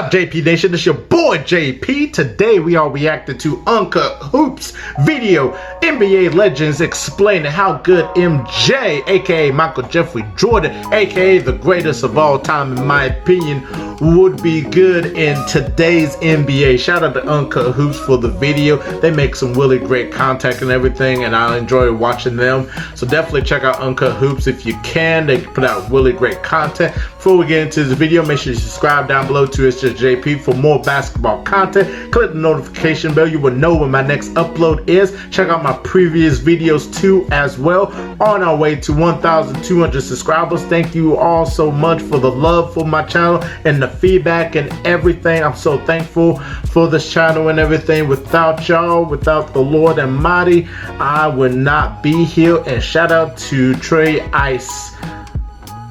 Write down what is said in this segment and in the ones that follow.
up, JP Nation? This is your boy JP. Today we are reacting to Uncut Hoops video. NBA legends explaining how good MJ, aka Michael Jeffrey Jordan, aka the greatest of all time in my opinion, would be good in today's NBA. Shout out to Uncut Hoops for the video. They make some really great content and everything, and I enjoy watching them. So definitely check out Uncut Hoops if you can. They put out really great content. Before we get into this video, make sure you subscribe down below to It's Just JP for more basketball content. Click the notification bell. You will know when my next upload is. Check out my previous videos too as well. On our way to 1,200 subscribers. Thank you all so much for the love for my channel and the feedback and everything. I'm so thankful for this channel and everything. Without y'all, without the Lord and Mighty, I would not be here. And shout out to Trey Ice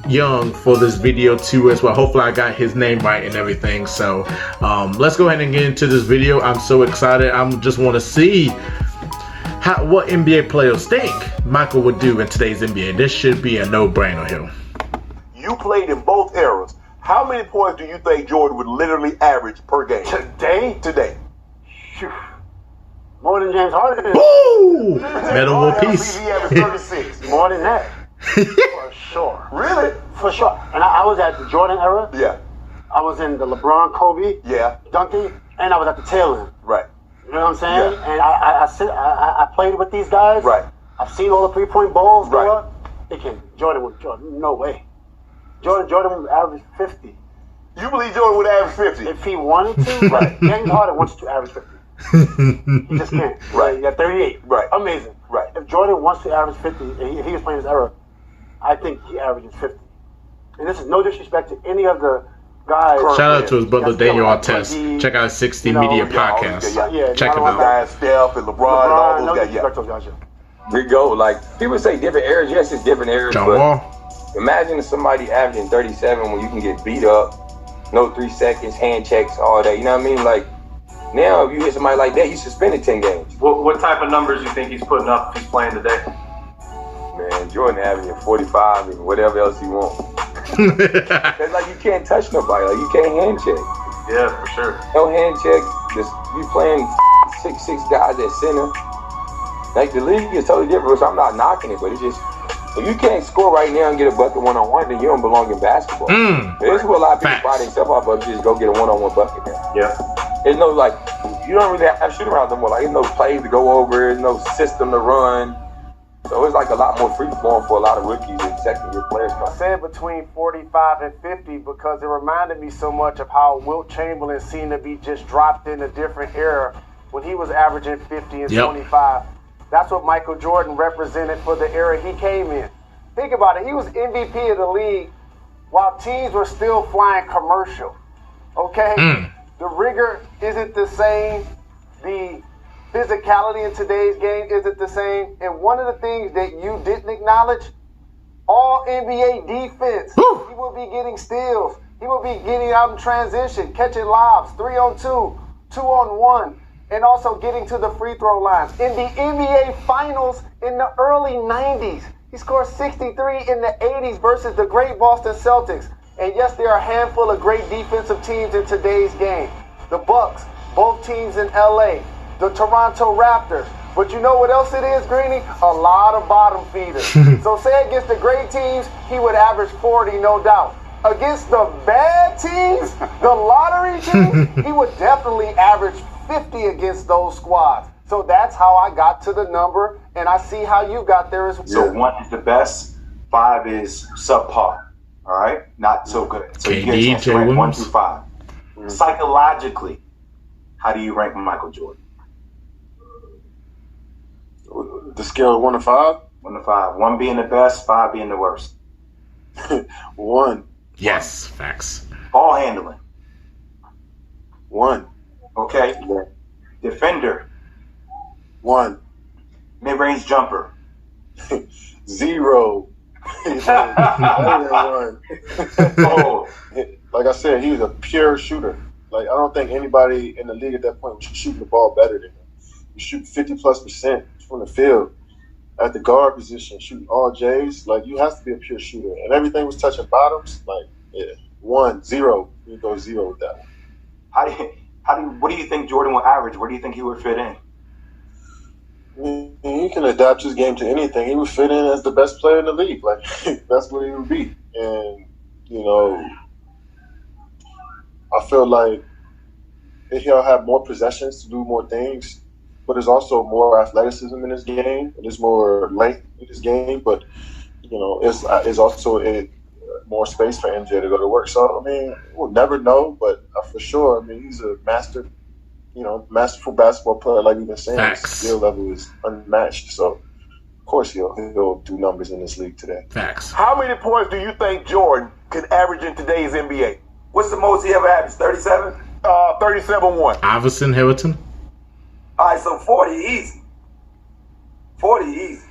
Young for this video too as well. Hopefully I got his name right and everything. So let's go ahead and get into this video. I'm so excited. I just want to see what NBA players think Michael would do in today's NBA. This should be a no-brainer here. You played in both eras. How many points do you think Jordan would literally average per game? Today. Phew. More than James Harden. Woo! Medal World Peace. He averaged 36. More than that. For sure. Really? For sure. And I was at the Jordan era. Yeah. I was in the Lebron, Kobe, Yeah. dunking, and I was at the tail end. Right. You know what I'm saying? Yeah. And I played with these guys. Right. I've seen all the three-point balls go Right. up. Jordan, no way. Jordan would average 50. You believe Jordan would average 50? If he wanted to, right. James Harden wants to average 50. He just can't. Right. He got 38. Right. Amazing. Right. If Jordan wants to average 50, and he was playing his era, I think he averages 50. And this is no disrespect to any of the guys. Shout out to his brother Daniel Artest. Artest. Check out 60 Media Podcast. Check him out. Guys, Steph and LeBron and all those guys. Disrespect those guys. We go, like, people say different eras. Yes, it's different eras. John but Wall. imagine somebody averaging 37 when you can get beat up, no 3 seconds, hand checks, all that. You know what I mean? Like, now if you hit somebody like that, you suspended 10 games. What type of numbers you think he's putting up if he's playing today? Man, Jordan averaging 45 and whatever else he wants. It's like you can't touch nobody. Like, you can't hand check. Yeah, for sure. No hand check. Just you playing 6'6" guys at center. Like, the league is totally different. So I'm not knocking it, but it's just, if you can't score right now and get a bucket one-on-one, then you don't belong in basketball. This is what a lot of people buy themselves off of, just go get a one-on-one bucket now. Yeah. There's no, like, you don't really have shoot around no more. Like, there's no plays to go over, there's no system to run. So it's like a lot more free flowing for a lot of rookies and second-year players. I said between 45 and 50 because it reminded me so much of how Wilt Chamberlain seemed to be just dropped in a different era when he was averaging 50 and 25. That's what Michael Jordan represented for the era he came in. Think about it. He was MVP of the league while teams were still flying commercial. Okay? The rigor isn't the same. The physicality in today's game isn't the same. And one of the things that you didn't acknowledge, all NBA defense. He will be getting steals. He will be getting out in transition, catching lobs, 3-on-2, 2-on-1, and also getting to the free throw lines. In the NBA Finals in the early 90s, he scored 63 in the 80s versus the great Boston Celtics. And yes, there are a handful of great defensive teams in today's game. The Bucks, both teams in LA, the Toronto Raptors. But you know what else it is, Greeny? A lot of bottom feeders. So say against the great teams, he would average 40, no doubt. Against the bad teams, the lottery teams, he would definitely average 50 against those squads. So that's how I got to the number, and I see how you got there as well. So 1 is the best, 5 is subpar. All right? Not so good. So you get a chance to rank 1 through 5. Psychologically, how do you rank Michael Jordan? The scale of 1 to 5? 1 to 5. 1 being the best, 5 being the worst. 1. Yes, facts. Ball handling. 1. Okay. Defender. 1. Mid-range jumper. 0. Oh. Like I said, he was a pure shooter. Like, I don't think anybody in the league at that point was shooting the ball better than him. You shoot 50+% from the field at the guard position, shooting all J's. Like, you have to be a pure shooter. And everything was touching bottoms. Like, 1, 0. You go 0 with that one. What do you think Jordan will average? Where do you think he would fit in? He can adapt his game to anything. He would fit in as the best player in the league. Like that's what he would be. And I feel like he'll have more possessions to do more things, but there's also more athleticism in his game, and there's more length in his game. But it's also more space for MJ to go to work. So I mean, we'll never know, but for sure, I mean, he's a masterful basketball player. Like we've been saying, his skill level is unmatched. So of course he'll do numbers in this league today. Facts. How many points do you think Jordan could average in today's NBA? What's the most he ever averaged? 37? 37-1. Iverson, Hilton. All right, so 40 easy. 40 easy.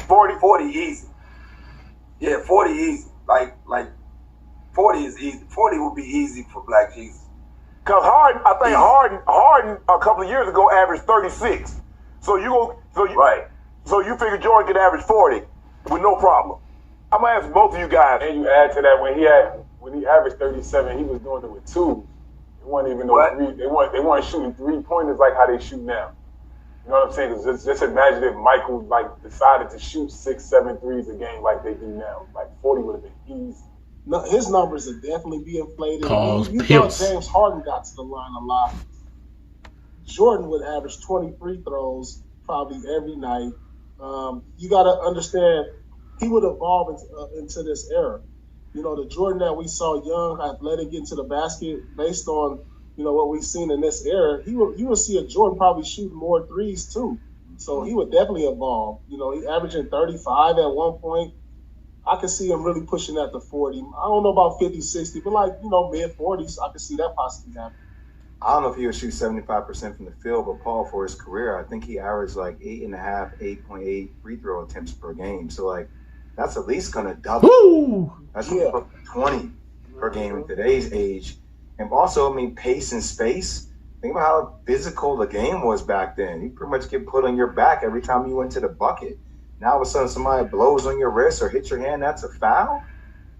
40 easy. Yeah, 40 easy. Like 40 is easy. 40 would be easy for Black Jesus. Because Harden a couple of years ago averaged 36. So you figure Jordan could average 40 with no problem. I'm gonna ask both of you guys. And you add to that when he averaged 37, he was doing it with twos. It wasn't even they weren't shooting 3-pointers like how they shoot now. You know what I'm saying? Because just imagine if Michael decided to shoot 6-7 threes a game like they do now. 40 would have been easy. No, his numbers would definitely be inflated. You Pills. thought James Harden got to the line a lot. Jordan would average 20 free throws probably every night. You got to understand, he would evolve into this era. The Jordan that we saw young, athletic, get to the basket based on, what we've seen in this era, you will see a Jordan probably shoot more threes too. So he would definitely evolve. He averaging 35 at one point. I could see him really pushing that to 40. I don't know about 50, 60, but mid-40s, I could see that possibly happening. I don't know if he would shoot 75% from the field, but Paul, for his career, I think he averaged 8.8 free throw attempts per game. So that's at least gonna double. Woo! That's 20 per game in today's age. And also, pace and space. Think about how physical the game was back then. You pretty much get put on your back every time you went to the bucket. Now all of a sudden somebody blows on your wrist or hits your hand, that's a foul?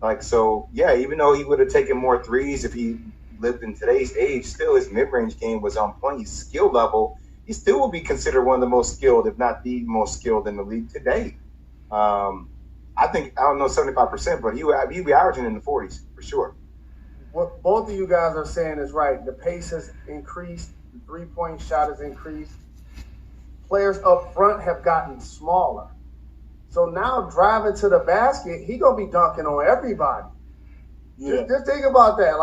Even though he would have taken more threes if he lived in today's age, still his mid-range game was on point. His skill level, he still will be considered one of the most skilled, if not the most skilled in the league today. I don't know 75%, but he'd be averaging in the 40s for sure. What both of you guys are saying is right. The pace has increased. The three-point shot has increased. Players up front have gotten smaller. So now driving to the basket, he going to be dunking on everybody. Yeah. Just think about that.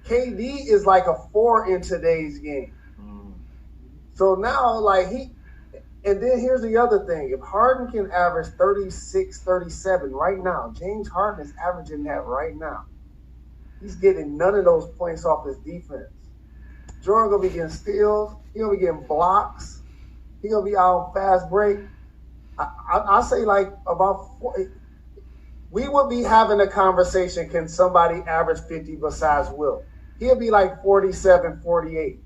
KD is like a 4 in today's game. So now, and then here's the other thing. If Harden can average 36, 37 right now, James Harden is averaging that right now. He's getting none of those points off his defense. Jordan going to be getting steals. He's going to be getting blocks. He's going to be out on fast break. I say about 40. We would be having a conversation, can somebody average 50 besides Will? He'll be 47, 48.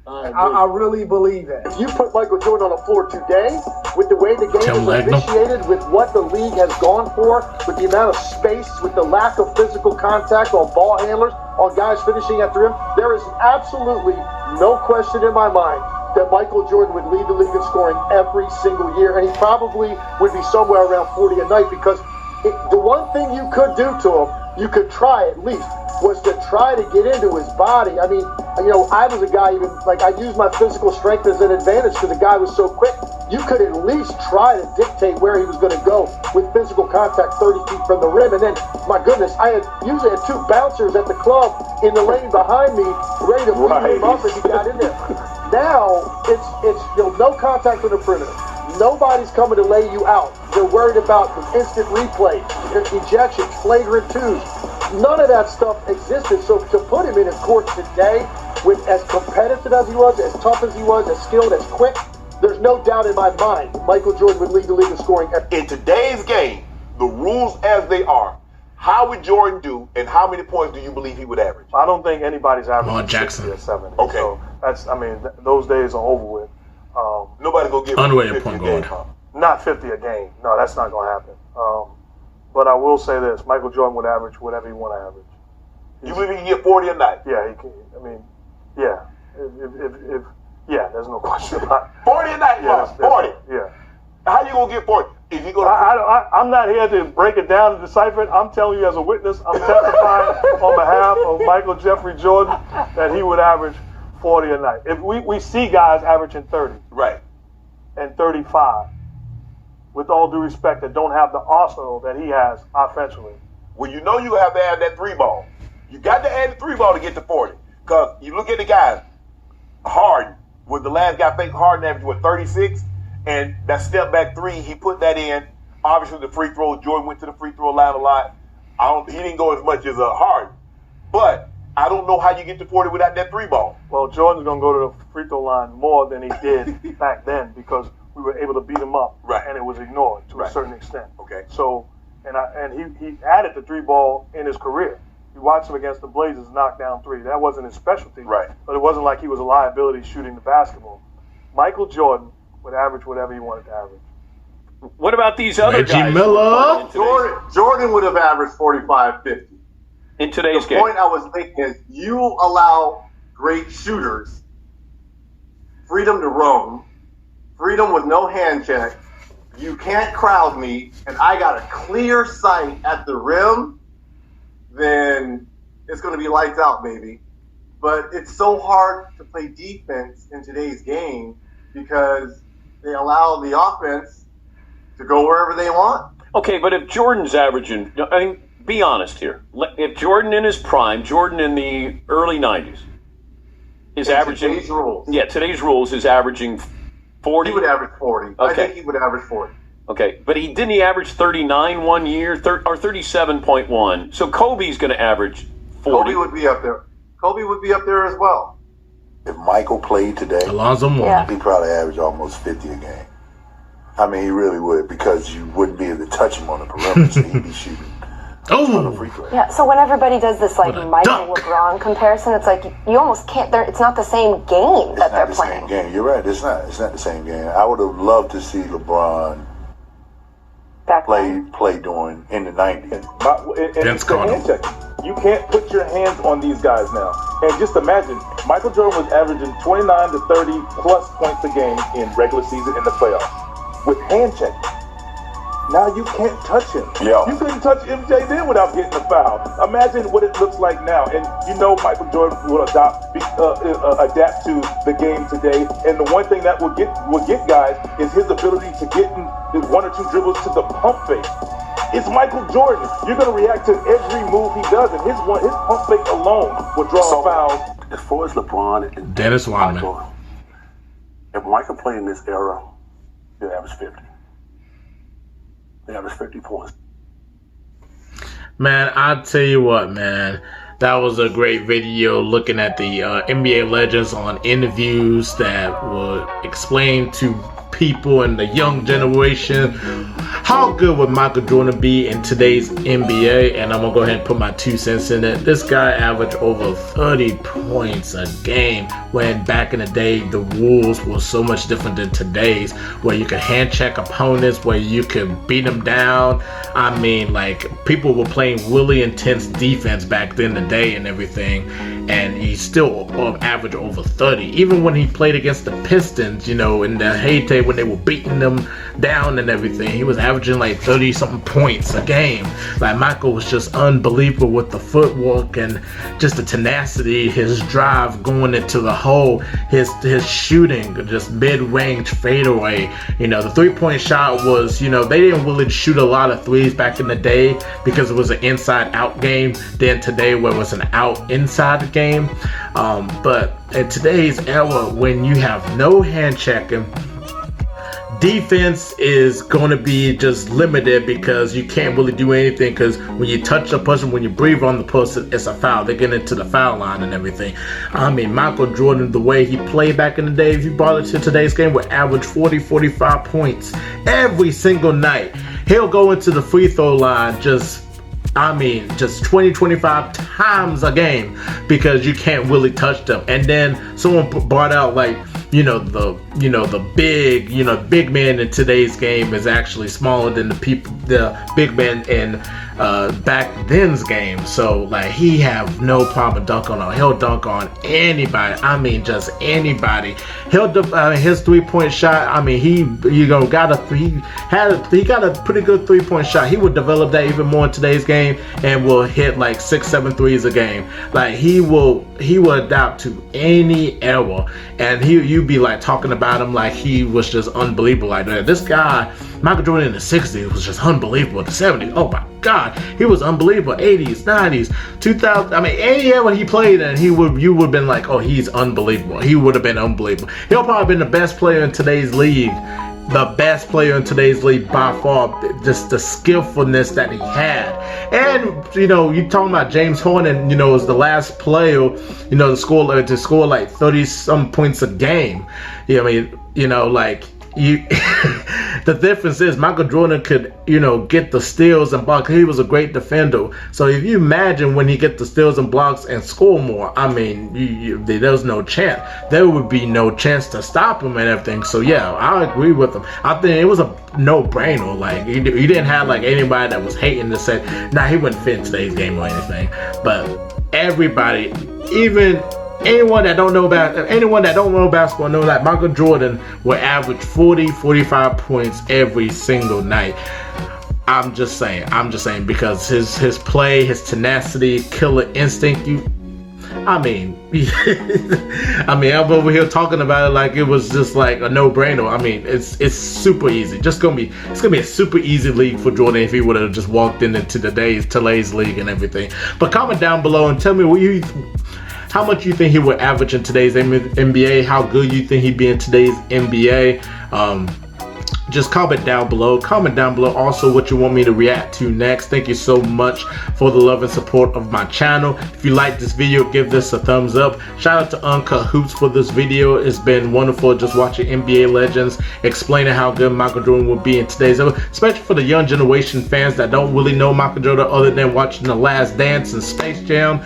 I really believe that. If you put Michael Jordan on the floor today, with the way the game is officiated, with what the league has gone for, with the amount of space, with the lack of physical contact on ball handlers, on guys finishing at the rim, there is absolutely no question in my mind that Michael Jordan would lead the league in scoring every single year, and he probably would be somewhere around 40 a night, because the one thing you could do to him, you could try at least, was to try to get into his body. I mean, I was a guy I used my physical strength as an advantage because the guy was so quick. You could at least try to dictate where he was going to go with physical contact 30 feet from the rim. And then, my goodness, I usually had 2 bouncers at the club in the lane behind me ready to beat him up if he got in there. Now, it's no contact on the perimeter. Nobody's coming to lay you out. They're worried about instant replay, ejections, flagrant 2s. None of that stuff existed. So to put him in his court today, with as competitive as he was, as tough as he was, as skilled, as quick, there's no doubt in my mind Michael Jordan would lead the league in scoring. In today's game, the rules as they are, how would Jordan do, and how many points do you believe he would average? I don't think anybody's averaging 60 or 70. Okay. So that's, those days are over with. Nobody's going to give unrated 50 point a game. guard. Not 50 a game. No, that's not going to happen. But I will say this: Michael Jordan would average whatever he want to average. You believe he can get 40 a night? Yeah, he can. I mean, yeah. If there's no question about it. 40 a night, Yeah, 40. Yeah. How you gonna get 40? If you go, I'm not here to break it down and decipher it. I'm telling you as a witness, I'm testifying on behalf of Michael Jeffrey Jordan that he would average 40 a night. If we see guys averaging 30, right, and 35, with all due respect, that don't have the arsenal that he has offensively. Well, you know you have to add that 3 ball. You got to add the 3 ball to get to 40. Because you look at the guys, Harden, with the last guy, fake Harden averaged 36, and that step back 3, he put that in. Obviously, the free throw, Jordan went to the free throw line a lot. He didn't go as much as Harden, but I don't know how you get to 40 without that 3 ball. Well, Jordan's gonna go to the free throw line more than he did back then because we were able to beat him up, right, and it was ignored to right, a certain extent. Okay. So, and he added the 3 ball in his career. You watched him against the Blazers knock down 3. That wasn't his specialty, right? But it wasn't like he was a liability shooting the basketball. Michael Jordan would average whatever he wanted to average. What about these other guys? Miller. Jordan would have averaged 45, 50. In today's game. The point I was making is you allow great shooters freedom to roam, freedom with no hand check. You can't crowd me, and I got a clear sight at the rim, then it's going to be lights out, baby. But it's so hard to play defense in today's game because they allow the offense to go wherever they want. Okay, but if Jordan's averaging, I mean, be honest here. If Jordan in his prime, Jordan in the early 90s, is averaging... Today's rules. Yeah, today's rules is averaging 40. He would average 40. Okay. I think he would average 40. Okay, but didn't he average 39 one year, or 37.1? So Kobe's going to average 40. Kobe would be up there. Kobe would be up there as well. If Michael played today, Alonzo Mourning, he'd probably average almost 50 a game. I mean, he really would, because you wouldn't be able to touch him on the perimeter, so he'd be shooting. Yeah, so when everybody does this like Michael LeBron comparison, it's like you almost can't. It's not the same game that they're playing. It's not the same game. You're right. It's not the same game. I would have loved to see LeBron play during in the 90s. It's the hand check. You can't put your hands on these guys now. And just imagine, Michael Jordan was averaging 29 to 30 plus points a game in regular season in the playoffs with hand check. Now you can't touch him. Yeah. You couldn't touch MJ then without getting a foul. Imagine what it looks like now. And you know Michael Jordan will adapt to the game today. And the one thing that will get guys is his ability to get in 1 or 2 dribbles to the pump fake. It's Michael Jordan. You're going to react to every move he does, and his pump fake alone will draw fouls. As far as LeBron and Dennis Rodman, if Michael played in this era, he'd average 50. They average 50 points. Man, I'll tell you what, man. That was a great video looking at the NBA legends on interviews that would explain to people in the young generation how good would Michael Jordan be in today's NBA. And I'm gonna go ahead and put my 2 cents in it. This guy averaged over 30 points a game, when back in the day the rules were so much different than today's, where you could hand check opponents, where you could beat them down. I mean, like, people were playing really intense defense back then in the day and everything, and he still averaged over 30. Even when he played against the Pistons, you know, in the heyday when they were beating them down and everything, he was averaging like 30 something points a game. Like, Michael was just unbelievable with the footwork and just the tenacity, his drive going into the hole, his shooting, just mid-range fadeaway. You know, the 3-point shot was, you know, they didn't really shoot a lot of threes back in the day because it was an inside-out game than today where it was an out-inside game. But in today's era, when you have no hand checking, defense is going to be just limited because you can't really do anything, because when you touch a person, when you breathe on the person, it's a foul. They get into the foul line and everything. I mean, Michael Jordan, the way he played back in the day, if you brought it to today's game, would average 40, 45 points every single night. He'll go into the free throw line just 20, 25 times a game because you can't really touch them. And then someone brought out, like, the big man in today's game is actually smaller than the big man in back then's game. So like he have no problem dunking on. He'll dunk on anybody. I mean, just anybody. His 3-point shot. I mean, he got a pretty good 3-point shot. He would develop that even more in today's game and will hit like 6-7 threes a game. Like he will adapt to any era, and you'd be like talking about him like he was just unbelievable. Like this guy, Michael Jordan in the 60s was just unbelievable. The 70s, oh my God, he was unbelievable. 80s, 90s, 2000. I mean, any year when he played, and you would have been like, oh, he's unbelievable. He would have been unbelievable. He'll probably been the best player in today's league. The best player in today's league by far, just the skillfulness that he had. And you talking about James Harden, was the last player, to score like 30-some points a game. The difference is Michael Jordan could, get the steals and blocks. He was a great defender. So if you imagine when he get the steals and blocks and score more, I mean, there's no chance. There would be no chance to stop him and everything. So yeah, I agree with him. I think it was a no-brainer. Like you didn't have like anybody that was hating to say, nah, he wouldn't fit in today's game or anything. But everybody, even anyone that don't know basketball know that Michael Jordan will average 40-45 points every single night. I'm just saying because his play, his tenacity, killer instinct, I'm over here talking about it like it was just like a no-brainer. I mean, it's super easy. It's gonna be a super easy league for Jordan if he would have just walked into today's league and everything. But comment down below and tell me how much you think he would average in today's NBA, how good you think he'd be in today's NBA. Just comment down below. Comment down below also what you want me to react to next. Thank you so much for the love and support of my channel. If you like this video, give this a thumbs up. Shout out to Uncut Hoops for this video. It's been wonderful just watching NBA legends explaining how good Michael Jordan would be in today's era, especially for the young generation fans that don't really know Michael Jordan other than watching The Last Dance and Space Jam.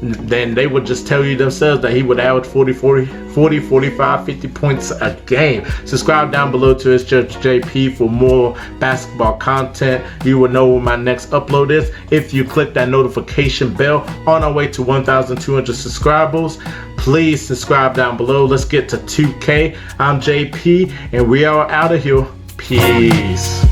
Then they would just tell you themselves that he would average 40, 45, 50 points a game. Subscribe down below to his church JP for more basketball content. You will know when my next upload is if you click that notification bell. On our way to 1,200 subscribers. Please subscribe down below. Let's get to 2K. I'm JP and we are out of here. Peace.